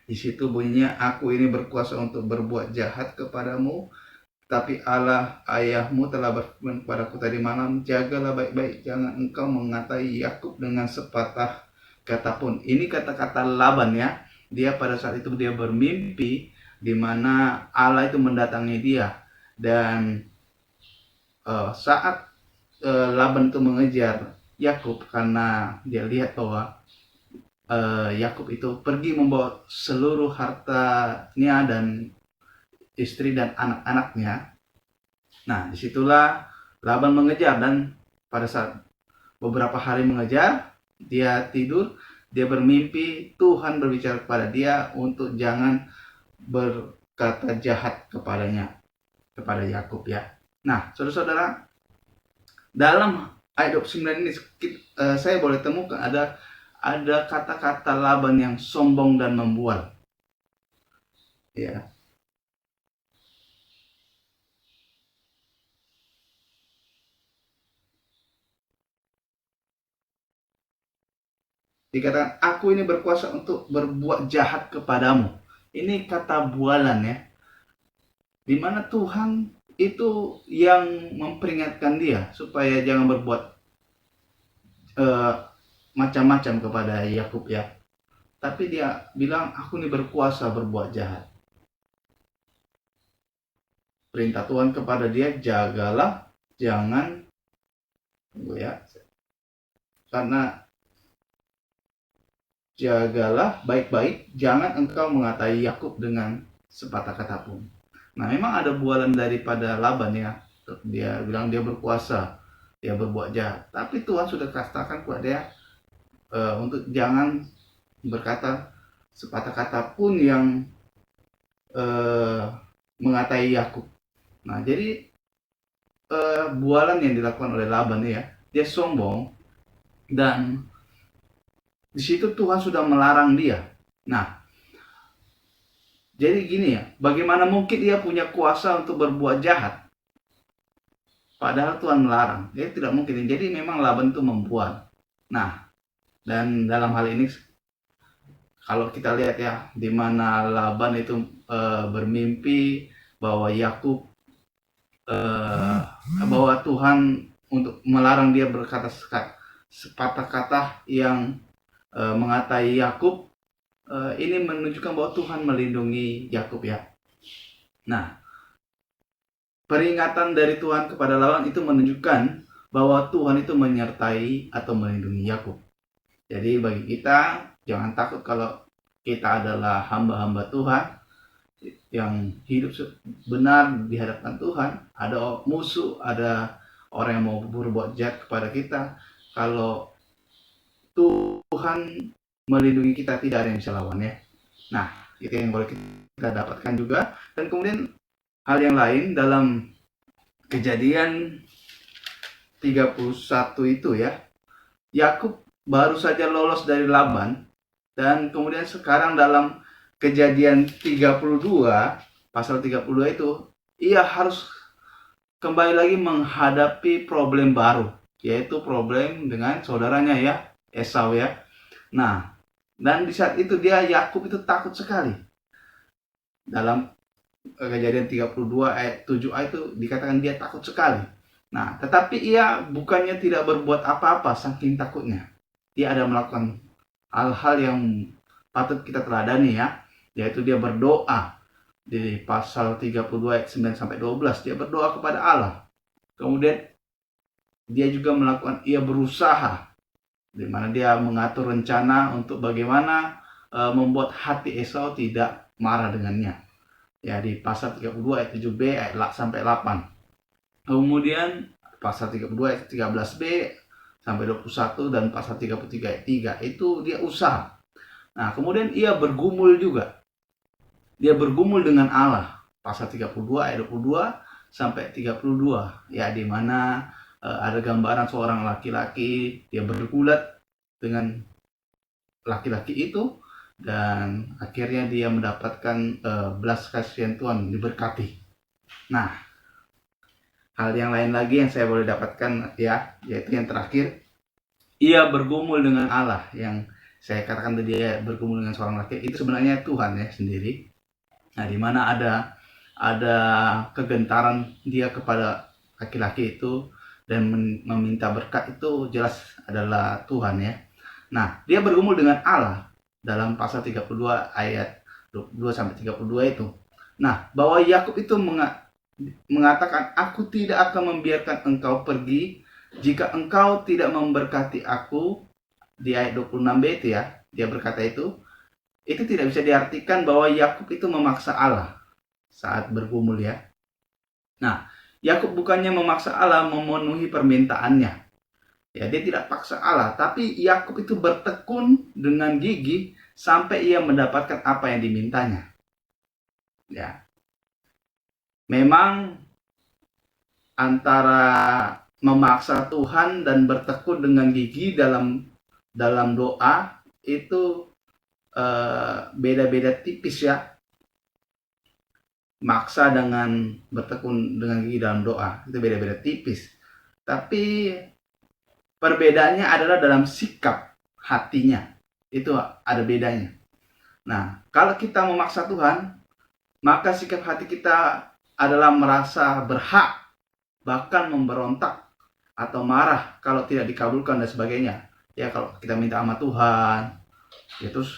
di situ bunyinya, aku ini berkuasa untuk berbuat jahat kepadamu, tapi Allah ayahmu telah berfirman kepadaku tadi malam, jagalah baik-baik, jangan engkau mengatai Yakub dengan sepatah kata pun. Ini kata-kata Laban ya. Dia pada saat itu dia bermimpi di mana Allah itu mendatangi dia, dan saat Laban itu mengejar Yakub karena dia lihat bahwa Yakub itu pergi membawa seluruh hartanya dan istri dan anak-anaknya. Nah, disitulah Laban mengejar, dan pada saat beberapa hari mengejar, dia tidur, dia bermimpi, Tuhan berbicara kepada dia untuk jangan berkata jahat kepadanya, kepada Yakub ya. Nah, saudara-saudara, dalam ayat 29 ini saya boleh temukan ada kata-kata Laban yang sombong dan membual. Ya. Dikatakan, aku ini berkuasa untuk berbuat jahat kepadamu. Ini kata bualan ya. Dimana Tuhan itu yang memperingatkan dia supaya jangan berbuat macam-macam kepada Yakub ya. Tapi dia bilang, aku ini berkuasa berbuat jahat. Perintah Tuhan kepada dia, jagalah, jangan, tunggu ya, karena jagalah baik-baik, jangan engkau mengatai Yakub dengan sepatah kata pun. Nah, memang ada bualan daripada Laban ya. Dia bilang dia berkuasa, dia berbuat jahat. Tapi Tuhan sudah katakan kepada dia untuk jangan berkata sepatah kata pun yang mengatai Yakub. Nah, jadi bualan yang dilakukan oleh Laban ya, dia sombong dan di situ Tuhan sudah melarang dia. Nah, jadi gini ya, bagaimana mungkin dia punya kuasa untuk berbuat jahat? Padahal Tuhan melarang. Dia tidak mungkin. Jadi memang Laban itu membuat. Nah, dan dalam hal ini kalau kita lihat ya, di mana Laban itu bermimpi bahwa Yakub bahwa Tuhan untuk melarang dia berkata sepatah kata yang mengatai Yakub, ini menunjukkan bahwa Tuhan melindungi Yakub ya. Nah, peringatan dari Tuhan kepada Laban itu menunjukkan bahwa Tuhan itu menyertai atau melindungi Yakub. Jadi bagi kita, jangan takut kalau kita adalah hamba-hamba Tuhan yang hidup benar di hadapan Tuhan. Ada musuh, ada orang yang mau berbuat jahat kepada kita. Kalau Tuhan melindungi kita, tidak ada yang bisa lawan ya. Nah, itu yang boleh kita dapatkan juga. Dan kemudian hal yang lain dalam Kejadian 31 itu ya, Yakub baru saja lolos dari Laban, dan kemudian sekarang dalam Kejadian 32 pasal 32 itu ia harus kembali lagi menghadapi problem baru, yaitu problem dengan saudaranya ya, Esau ya. Nah, dan di saat itu Yakub itu takut sekali. Dalam Kejadian 32 ayat 7a itu dikatakan dia takut sekali. Nah, tetapi ia bukannya tidak berbuat apa-apa saking takutnya. Dia ada melakukan hal-hal yang patut kita teladani ya, yaitu dia berdoa. Di pasal 32 ayat 9 sampai 12 dia berdoa kepada Allah. Kemudian dia juga ia berusaha, di mana dia mengatur rencana untuk bagaimana membuat hati Esau tidak marah dengannya. Ya, di pasal 32 ayat 7b ayat sampai 8. Kemudian pasal 32 ayat 13b sampai 21 dan pasal 33 ayat 3 itu dia usaha. Nah, kemudian ia bergumul juga. Dia bergumul dengan Allah. Pasal 32 ayat 22 sampai 32. Ya, di mana ada gambaran seorang laki-laki, dia bergulat dengan laki-laki itu, dan akhirnya dia mendapatkan belas kasihan Tuhan, diberkati. Nah, hal yang lain lagi yang saya boleh dapatkan ya, yaitu yang terakhir, ia bergumul dengan Allah. Yang saya katakan tadi, dia bergumul dengan seorang laki, itu sebenarnya Tuhan ya sendiri. Nah, di mana ada kegentaran dia kepada laki-laki itu dan meminta berkat, itu jelas adalah Tuhan ya. Nah, dia bergumul dengan Allah dalam pasal 32 ayat 22 sampai 32 itu. Nah, bahwa Yakub itu mengatakan, aku tidak akan membiarkan engkau pergi jika engkau tidak memberkati aku. Di ayat 26b itu ya, dia berkata itu tidak bisa diartikan bahwa Yakub itu memaksa Allah saat bergumul ya. Nah, Yakub bukannya memaksa Allah memenuhi permintaannya. Ya, dia tidak paksa Allah, tapi Yakub itu bertekun dengan gigih sampai ia mendapatkan apa yang dimintanya. Ya. Memang antara memaksa Tuhan dan bertekun dengan gigih dalam doa itu beda-beda tipis ya. Maksa dengan bertekun dengan gigih dalam doa itu beda-beda tipis. Tapi perbedaannya adalah dalam sikap hatinya. Itu ada bedanya. Nah, kalau kita memaksa Tuhan, maka sikap hati kita adalah merasa berhak, bahkan memberontak atau marah kalau tidak dikabulkan dan sebagainya. Ya, kalau kita minta sama Tuhan, ya terus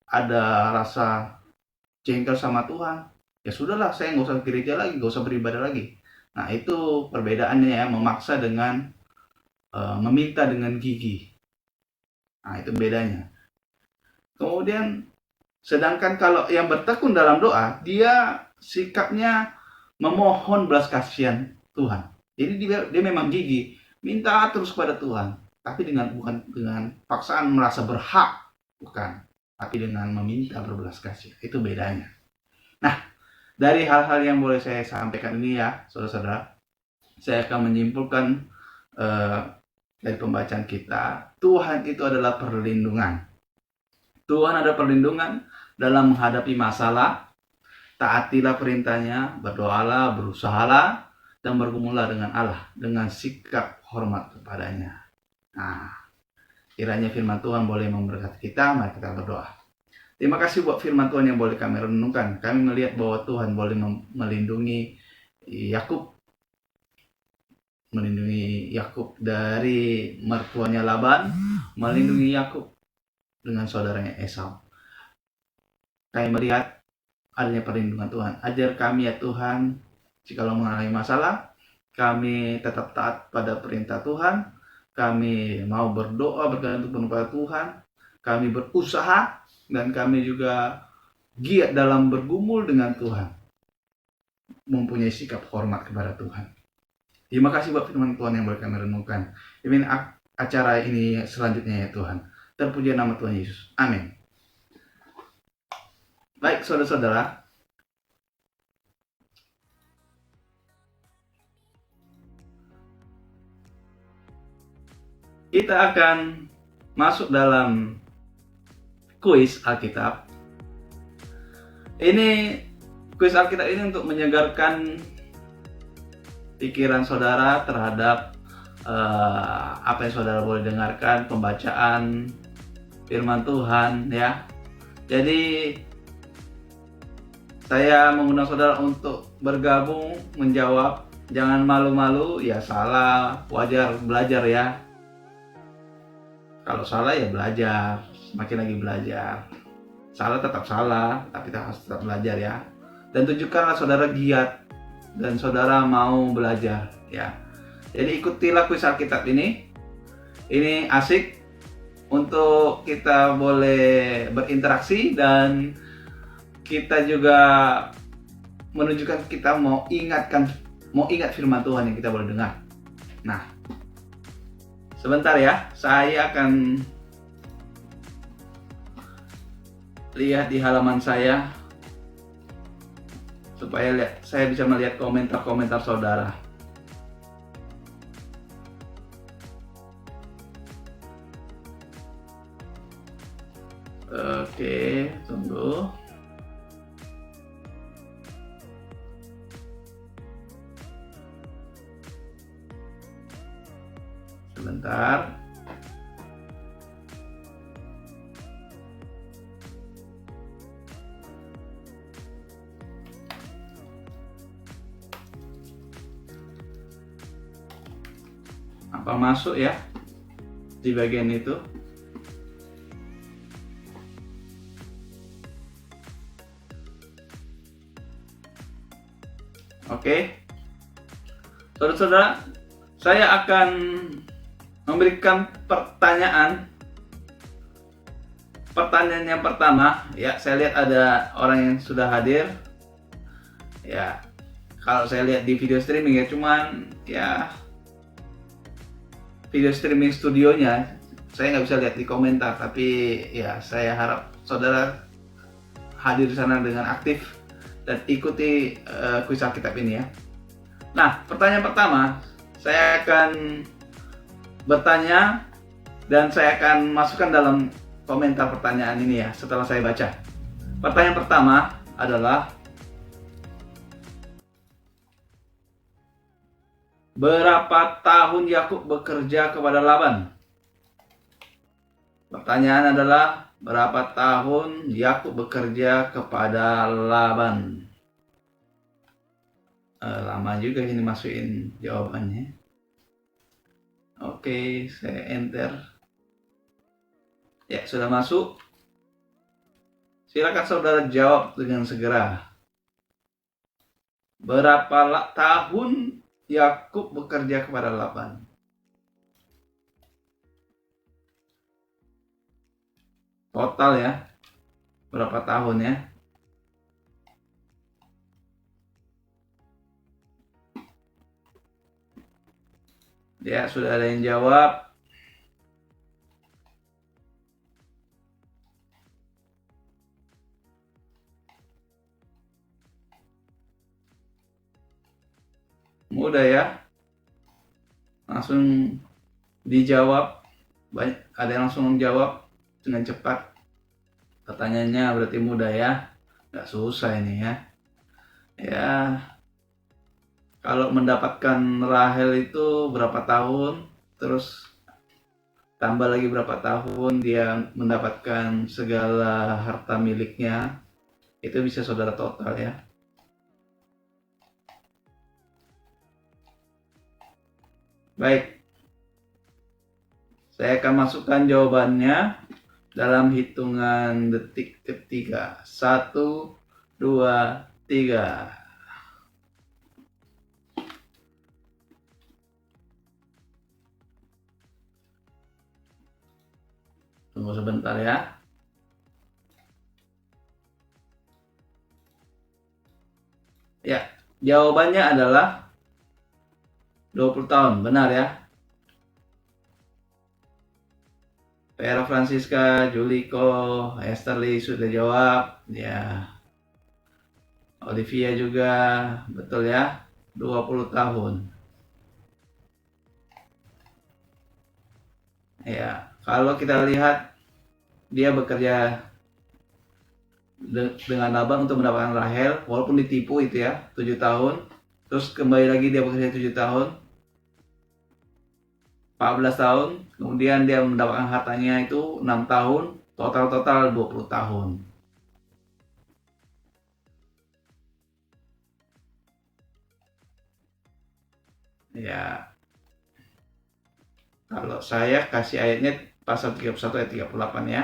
ada rasa jengkel sama Tuhan, ya sudahlah, saya nggak usah ke gereja lagi, nggak usah beribadah lagi. Nah, itu perbedaannya ya, memaksa dengan meminta dengan gigi. Nah, itu bedanya. Kemudian sedangkan kalau yang bertekun dalam doa, dia sikapnya memohon belas kasihan Tuhan. Jadi dia memang gigi, minta terus kepada Tuhan, tapi bukan dengan paksaan merasa berhak, bukan, tapi dengan meminta berbelas kasih. Itu bedanya. Nah, dari hal-hal yang boleh saya sampaikan ini ya, saudara-saudara, saya akan menyimpulkan dari pembacaan kita, Tuhan itu adalah perlindungan. Tuhan ada perlindungan dalam menghadapi masalah. Taatilah perintahnya, berdoalah, berusahalah, dan bergumullah dengan Allah dengan sikap hormat kepadanya. Nah, kiranya firman Tuhan boleh memberkati kita. Mari kita berdoa. Terima kasih buat firman Tuhan yang boleh kami renungkan. Kami melihat bahwa Tuhan boleh melindungi Yakub, dari mertuanya Laban, melindungi Yakub dengan saudaranya Esau. Kami melihat adanya perlindungan Tuhan. Ajar kami ya Tuhan, jikalau mengalami masalah, kami tetap taat pada perintah Tuhan, kami mau berdoa bergantung penuh pada Tuhan, kami berusaha, dan kami juga giat dalam bergumul dengan Tuhan, mempunyai sikap hormat kepada Tuhan. Terima kasih buat firman Tuhan yang boleh kami renungkan. Pimpin acara ini selanjutnya ya Tuhan. Terpuji nama Tuhan Yesus. Amin. Baik, saudara-saudara, kita akan masuk dalam kuis Alkitab. Ini kuis Alkitab ini untuk menyegarkan pikiran saudara terhadap apa yang saudara boleh dengarkan, pembacaan firman Tuhan ya. Jadi saya mengundang saudara untuk bergabung menjawab. Jangan malu-malu, ya salah, wajar, belajar ya. Kalau salah ya belajar, semakin lagi belajar. Salah tetap salah, tapi kita harus tetap belajar ya. Dan tunjukkanlah saudara giat dan saudara mau belajar ya. Jadi ikutilah kuis Alkitab ini. Ini asik untuk kita boleh berinteraksi, dan kita juga menunjukkan kita mau ingat firman Tuhan yang kita boleh dengar. Nah, sebentar ya, saya akan lihat di halaman saya supaya saya bisa melihat komentar-komentar saudara. Oke, tunggu. Sebentar. Apa masuk ya di bagian itu? Oke, saudara-saudara, saya akan memberikan pertanyaan. Pertanyaan yang pertama, ya, saya lihat ada orang yang sudah hadir. Ya, kalau saya lihat di video streaming ya, cuman ya video streaming studionya saya nggak bisa lihat di komentar, tapi ya saya harap saudara hadir di sana dengan aktif dan ikuti kuis Alkitab ini ya. Nah, pertanyaan pertama, saya akan bertanya dan saya akan masukkan dalam komentar pertanyaan ini ya setelah saya baca. Pertanyaan pertama adalah, berapa tahun Yakub bekerja kepada Laban? Pertanyaan adalah, berapa tahun Yakub bekerja kepada Laban? Lama juga ini masukin jawabannya. Oke, saya enter. Ya, sudah masuk. Silakan saudara jawab dengan segera. Berapa tahun Yakub bekerja kepada Laban? Total ya. Berapa tahun ya? Ya, sudah ada yang jawab. Mudah ya. Langsung dijawab. Ada yang langsung menjawab dengan cepat. Pertanyaannya berarti mudah ya. Nggak susah ini ya. Ya, kalau mendapatkan Rahel itu berapa tahun, terus tambah lagi berapa tahun dia mendapatkan segala harta miliknya, itu bisa saudara total ya. Baik, saya akan masukkan jawabannya dalam hitungan detik ketiga. 1, 2, 3. Tunggu sebentar ya. Ya, jawabannya adalah 20 tahun, benar ya. Vera Francisca, Juliko, Esterly sudah jawab. Ya. Olivia juga, betul ya. 20 tahun. Ya, kalau kita lihat dia bekerja dengan Laban untuk mendapatkan Rahel, walaupun ditipu itu ya, 7 tahun. Terus kembali lagi dia bekerja 7 tahun. 14 tahun, kemudian dia mendapatkan hartanya itu 6 tahun, total 20 tahun. Ya, kalau saya kasih ayatnya pasal 31 ayat 38 ya.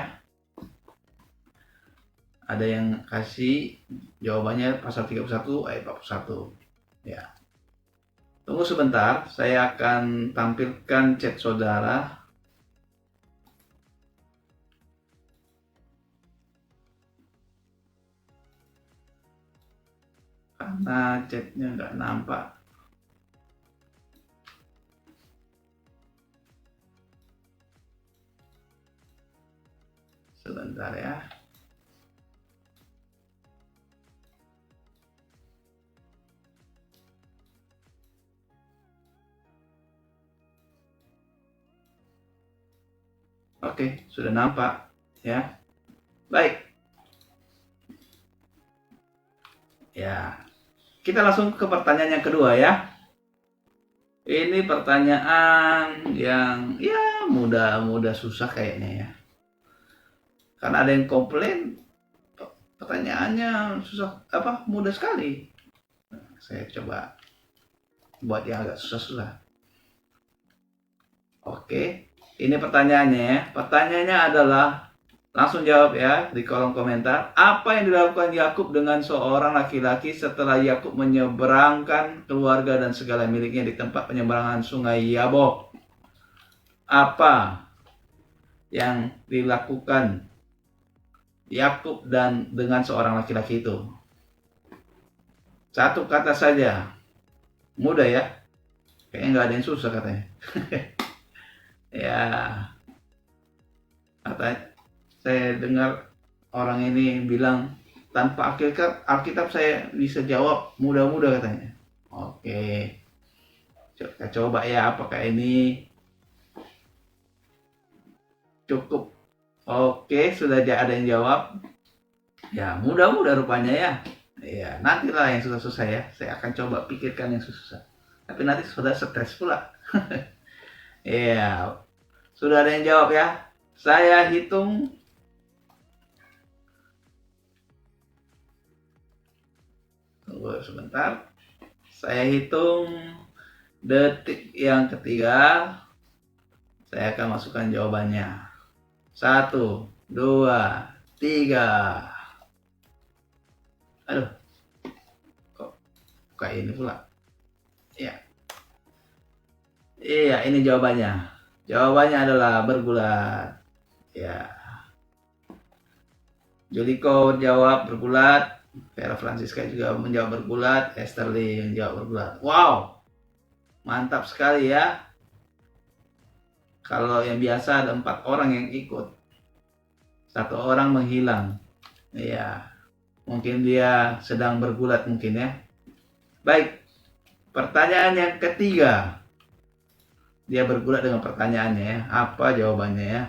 Ada yang kasih jawabannya pasal 31 ayat 41. Ya. Tunggu sebentar, saya akan tampilkan chat saudara. Karena chatnya nggak nampak. Sebentar ya. Oke, sudah nampak ya. Baik. Ya. Kita langsung ke pertanyaan yang kedua ya. Ini pertanyaan yang ya mudah susah kayaknya ya. Karena ada yang komplain pertanyaannya susah mudah sekali. Saya coba buat yang agak susah-susah. Oke. Ini pertanyaannya ya. Pertanyaannya adalah, langsung jawab ya di kolom komentar. Apa yang dilakukan Yakub dengan seorang laki-laki setelah Yakub menyeberangkan keluarga dan segala miliknya di tempat penyeberangan sungai Yabok? Apa yang dilakukan Yakub dan dengan seorang laki-laki itu? Satu kata saja. Mudah ya. Kayaknya nggak ada yang susah katanya. Ya, saya dengar orang ini bilang tanpa Alkitab saya bisa jawab mudah-mudah katanya. Oke, kita coba ya apakah ini cukup. Oke, sudah ada yang jawab. Ya, mudah-mudah rupanya ya. Ya, nantilah yang susah-susah ya. Saya akan coba pikirkan yang susah. Tapi nanti sudah stres pula. Iya, sudah ada yang jawab ya. Saya hitung. Tunggu sebentar. Saya hitung detik yang ketiga, saya akan masukkan jawabannya. 1, 2, 3. Aduh, kok kayak ini pula? Ya. Iya, ini jawabannya. Jawabannya adalah bergulat. Ya. Juliko jawab bergulat. Vera Francisca juga menjawab bergulat. Esther Lee menjawab bergulat. Wow, mantap sekali ya. Kalau yang biasa ada 4 orang yang ikut, 1 orang menghilang. Ya, mungkin dia sedang bergulat mungkin ya. Baik, pertanyaan yang ketiga. Dia bergulat dengan pertanyaannya ya. Apa jawabannya ya?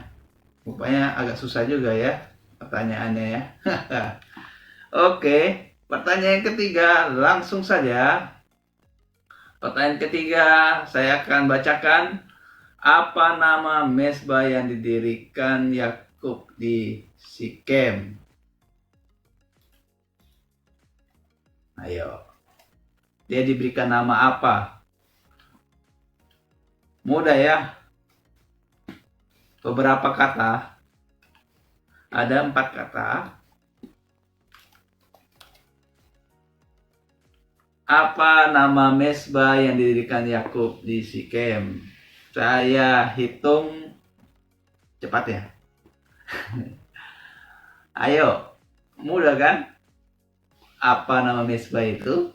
Rupanya agak susah juga ya pertanyaannya ya. Oke, pertanyaan ketiga langsung saja. Pertanyaan ketiga saya akan bacakan. Apa nama mezbah yang didirikan Yakub di Sikem? Ayo. Dia diberikan nama apa? Mudah ya. Beberapa kata. Ada 4 kata. Apa nama mezbah yang didirikan Yakub di Sikem? Saya hitung cepat ya. Ayo, mudah kan? Apa nama mezbah itu?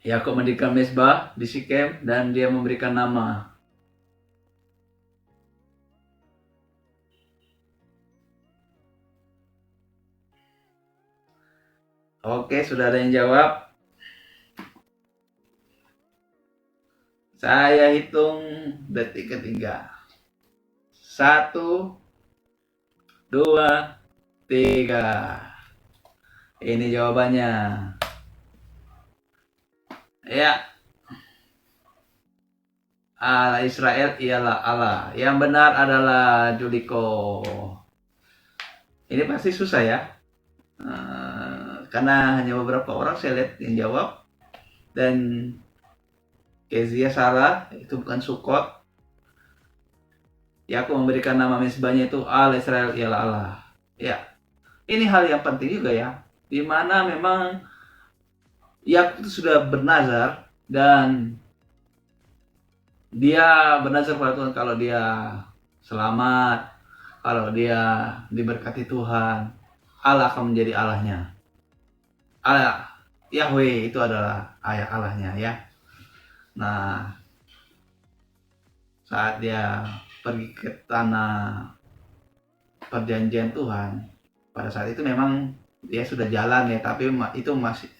Yakub mendirikan mezbah di Sikem dan dia memberikan nama. Oke, sudah ada yang jawab. Saya hitung detik ketiga. 1, 2, 3. Ini jawabannya. Ya. Allah Israel ialah Allah. Yang benar adalah Juliko. Ini pasti susah ya. Karena hanya beberapa orang saya lihat yang jawab. Dan Kezia salah, itu bukan Sukot. Yakub memberikan nama mezbahnya itu Allah Israel ialah Allah. Ya, ini hal yang penting juga ya. Dimana memang Yakub itu sudah bernazar dan dia bernazar pada Tuhan kalau dia selamat, kalau dia diberkati Tuhan, Allah akan menjadi Allahnya. Allah Yahweh itu adalah ayah Allahnya ya. Nah, saat dia pergi ke tanah perjanjian Tuhan, pada saat itu memang dia sudah jalan ya, tapi itu masih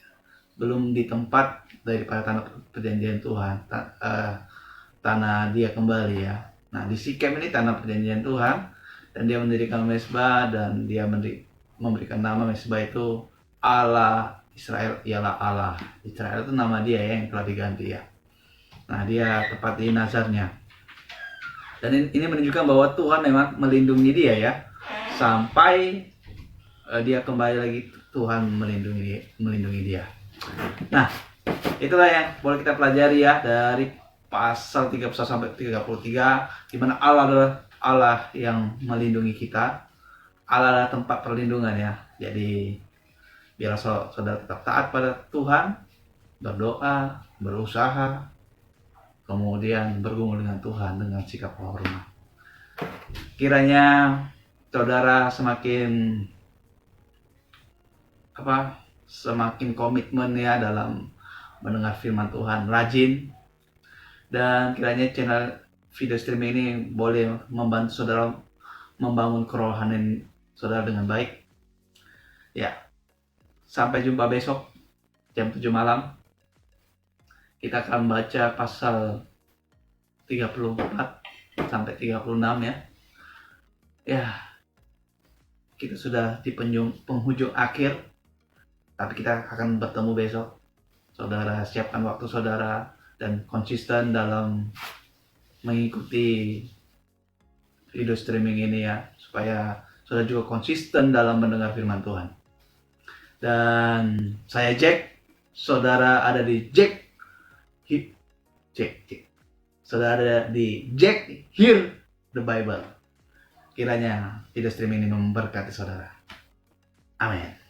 belum di tempat daripada tanah perjanjian Tuhan, tanah dia kembali ya. Nah, di Sikem ini tanah perjanjian Tuhan, dan dia mendirikan mezbah dan dia memberikan nama mezbah itu Allah Israel ialah Allah. Israel itu nama dia ya, yang telah diganti ya. Nah, dia tepati nazarnya. Dan ini menunjukkan bahwa Tuhan memang melindungi dia ya, sampai dia kembali lagi, Tuhan melindungi dia. Nah, itulah yang boleh kita pelajari ya dari pasal 31 sampai 33, di mana Allah adalah Allah yang melindungi kita. Allah adalah tempat perlindungan ya. Jadi biarlah saudara tetap taat pada Tuhan, berdoa, berusaha, kemudian bergumul dengan Tuhan dengan sikap hormat. Kiranya saudara semakin komitmen ya dalam mendengar firman Tuhan, rajin, dan kiranya channel video streaming ini boleh membantu saudara membangun kerohanian saudara dengan baik. Ya, sampai jumpa besok jam 7 malam. Kita akan baca pasal 34 sampai 36 ya. Ya, kita sudah di penghujung akhir, tapi kita akan bertemu besok. Saudara siapkan waktu saudara dan konsisten dalam mengikuti video streaming ini ya, supaya saudara juga konsisten dalam mendengar firman Tuhan. Dan saya Jack, saudara ada di saudara ada di Jack Hear the Bible. Kiranya video streaming ini memberkati saudara. Amin.